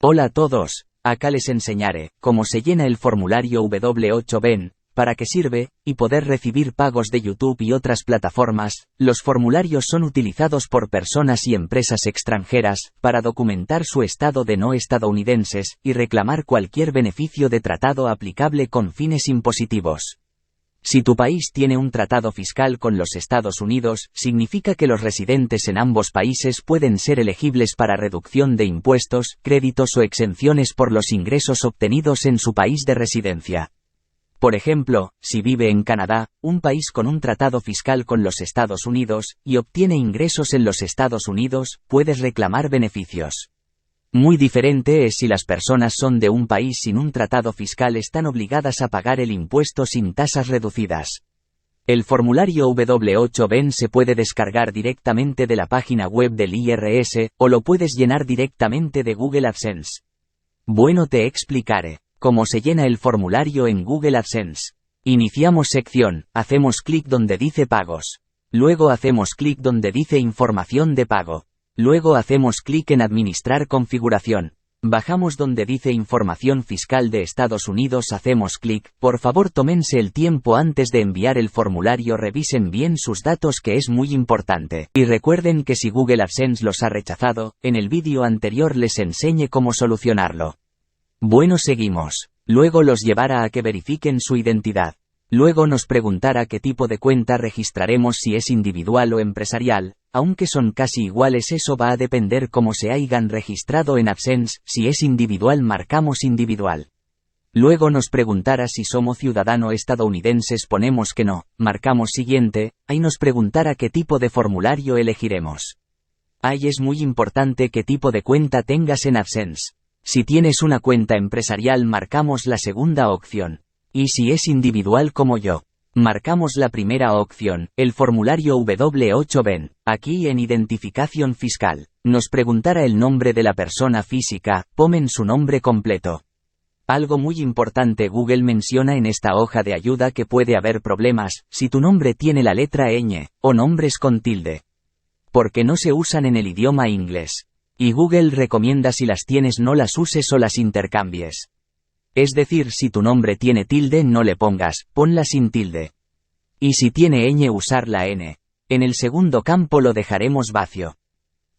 Hola a todos, acá les enseñaré cómo se llena el formulario W8BEN, para qué sirve, y poder recibir pagos de YouTube y otras plataformas. Los formularios son utilizados por personas y empresas extranjeras, para documentar su estado de no estadounidenses, y reclamar cualquier beneficio de tratado aplicable con fines impositivos. Si tu país tiene un tratado fiscal con los Estados Unidos, significa que los residentes en ambos países pueden ser elegibles para reducción de impuestos, créditos o exenciones por los ingresos obtenidos en su país de residencia. Por ejemplo, si vive en Canadá, un país con un tratado fiscal con los Estados Unidos, y obtiene ingresos en los Estados Unidos, puedes reclamar beneficios. Muy diferente es si las personas son de un país sin un tratado fiscal, están obligadas a pagar el impuesto sin tasas reducidas. El formulario W8BEN se puede descargar directamente de la página web del IRS, o lo puedes llenar directamente de Google AdSense. Bueno, te explicaré cómo se llena el formulario en Google AdSense. Iniciamos sección, hacemos clic donde dice pagos. Luego hacemos clic donde dice información de pago. Luego hacemos clic en administrar configuración. Bajamos donde dice información fiscal de Estados Unidos, hacemos clic. Por favor, tómense el tiempo antes de enviar el formulario, revisen bien sus datos, que es muy importante. Y recuerden que si Google AdSense los ha rechazado, en el vídeo anterior les enseñé cómo solucionarlo. Bueno, seguimos. Luego los llevará a que verifiquen su identidad. Luego nos preguntará qué tipo de cuenta registraremos, si es individual o empresarial. Aunque son casi iguales, eso va a depender cómo se hayan registrado en AdSense. Si es individual, marcamos individual. Luego nos preguntará si somos ciudadanos estadounidenses, ponemos que no, marcamos siguiente. Ahí nos preguntará qué tipo de formulario elegiremos. Ahí es muy importante qué tipo de cuenta tengas en AdSense. Si tienes una cuenta empresarial, marcamos la segunda opción. Y si es individual como yo, marcamos la primera opción. El formulario W8BEN. Aquí en identificación fiscal, nos preguntará el nombre de la persona física, pongan su nombre completo. Algo muy importante, Google menciona en esta hoja de ayuda que puede haber problemas si tu nombre tiene la letra ñ, o nombres con tilde, porque no se usan en el idioma inglés. Y Google recomienda, si las tienes, no las uses o las intercambies. Es decir, si tu nombre tiene tilde, no le pongas, ponla sin tilde. Y si tiene ñ, usar la n. En el segundo campo lo dejaremos vacío.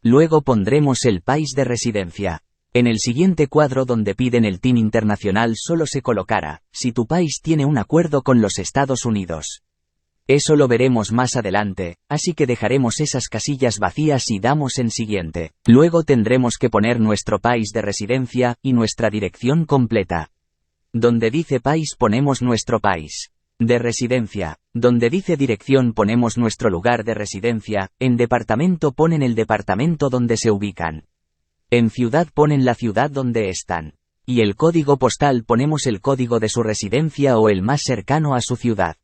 Luego pondremos el país de residencia. En el siguiente cuadro donde piden el TIN internacional, solo se colocará si tu país tiene un acuerdo con los Estados Unidos. Eso lo veremos más adelante, así que dejaremos esas casillas vacías y damos en siguiente. Luego tendremos que poner nuestro país de residencia y nuestra dirección completa. Donde dice país ponemos nuestro país de residencia. Donde dice dirección ponemos nuestro lugar de residencia. En departamento ponen el departamento donde se ubican. En ciudad ponen la ciudad donde están. Y el código postal ponemos el código de su residencia o el más cercano a su ciudad.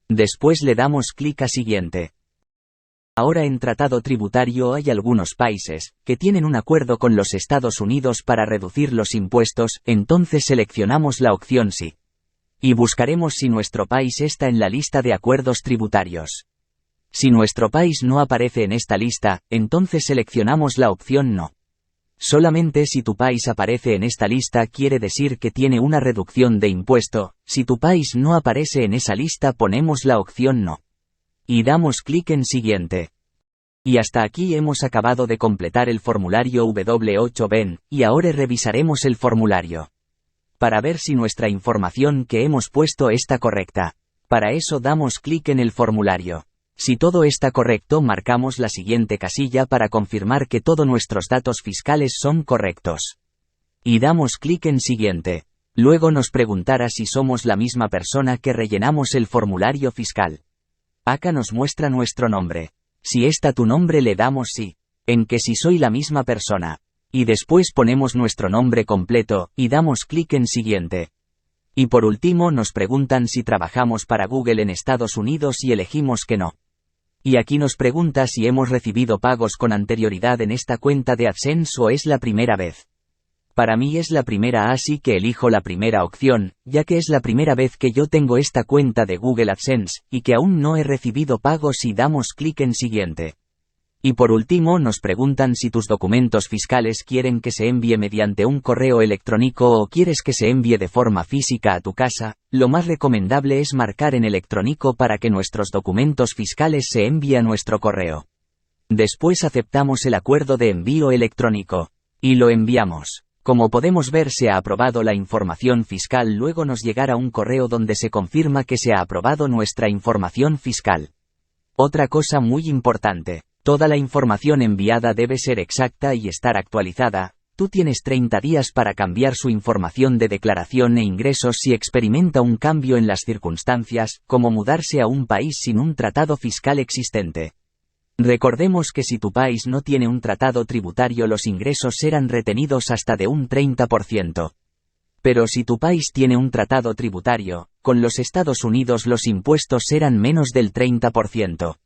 Después le damos clic a siguiente. Ahora, en tratado tributario hay algunos países que tienen un acuerdo con los Estados Unidos para reducir los impuestos, entonces seleccionamos la opción sí. Y buscaremos si nuestro país está en la lista de acuerdos tributarios. Si nuestro país no aparece en esta lista, entonces seleccionamos la opción no. Solamente si tu país aparece en esta lista quiere decir que tiene una reducción de impuesto. Si tu país no aparece en esa lista, ponemos la opción no. Y damos clic en siguiente. Y hasta aquí hemos acabado de completar el formulario W8BEN, y ahora revisaremos el formulario para ver si nuestra información que hemos puesto está correcta. Para eso damos clic en el formulario. Si todo está correcto, marcamos la siguiente casilla para confirmar que todos nuestros datos fiscales son correctos. Y damos clic en siguiente. Luego nos preguntará si somos la misma persona que rellenamos el formulario fiscal. Acá nos muestra nuestro nombre. Si está tu nombre, le damos sí. En que si soy la misma persona. Y después ponemos nuestro nombre completo, y damos clic en siguiente. Y por último nos preguntan si trabajamos para Google en Estados Unidos y elegimos que no. Y aquí nos pregunta si hemos recibido pagos con anterioridad en esta cuenta de AdSense o es la primera vez. Para mí es la primera, así que elijo la primera opción, ya que es la primera vez que yo tengo esta cuenta de Google AdSense, y que aún no he recibido pagos, y damos clic en siguiente. Y por último nos preguntan si tus documentos fiscales quieren que se envíe mediante un correo electrónico o quieres que se envíe de forma física a tu casa. Lo más recomendable es marcar en electrónico para que nuestros documentos fiscales se envíen a nuestro correo. Después aceptamos el acuerdo de envío electrónico. Y lo enviamos. Como podemos ver, se ha aprobado la información fiscal, luego nos llegará un correo donde se confirma que se ha aprobado nuestra información fiscal. Otra cosa muy importante. Toda la información enviada debe ser exacta y estar actualizada. Tú tienes 30 días para cambiar su información de declaración e ingresos si experimenta un cambio en las circunstancias, como mudarse a un país sin un tratado fiscal existente. Recordemos que si tu país no tiene un tratado tributario, los ingresos serán retenidos hasta de un 30%. Pero si tu país tiene un tratado tributario, con los Estados Unidos los impuestos serán menos del 30%.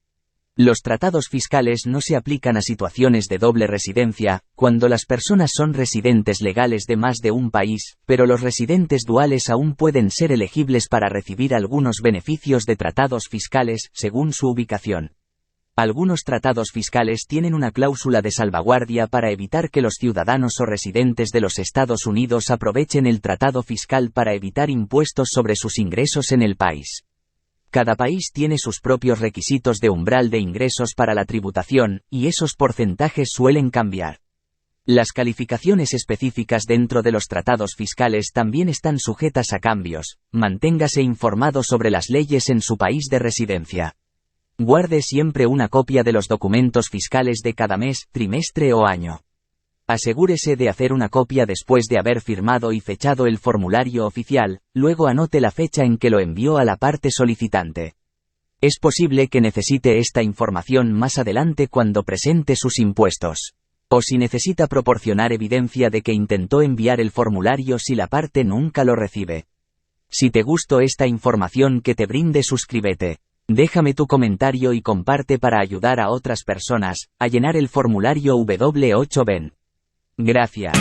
Los tratados fiscales no se aplican a situaciones de doble residencia, cuando las personas son residentes legales de más de un país, pero los residentes duales aún pueden ser elegibles para recibir algunos beneficios de tratados fiscales, según su ubicación. Algunos tratados fiscales tienen una cláusula de salvaguardia para evitar que los ciudadanos o residentes de los Estados Unidos aprovechen el tratado fiscal para evitar impuestos sobre sus ingresos en el país. Cada país tiene sus propios requisitos de umbral de ingresos para la tributación, y esos porcentajes suelen cambiar. Las calificaciones específicas dentro de los tratados fiscales también están sujetas a cambios. Manténgase informado sobre las leyes en su país de residencia. Guarde siempre una copia de los documentos fiscales de cada mes, trimestre o año. Asegúrese de hacer una copia después de haber firmado y fechado el formulario oficial, luego anote la fecha en que lo envió a la parte solicitante. Es posible que necesite esta información más adelante cuando presente sus impuestos. O si necesita proporcionar evidencia de que intentó enviar el formulario si la parte nunca lo recibe. Si te gustó esta información que te brinde, suscríbete. Déjame tu comentario y comparte para ayudar a otras personas a llenar el formulario W8BEN. Gracias.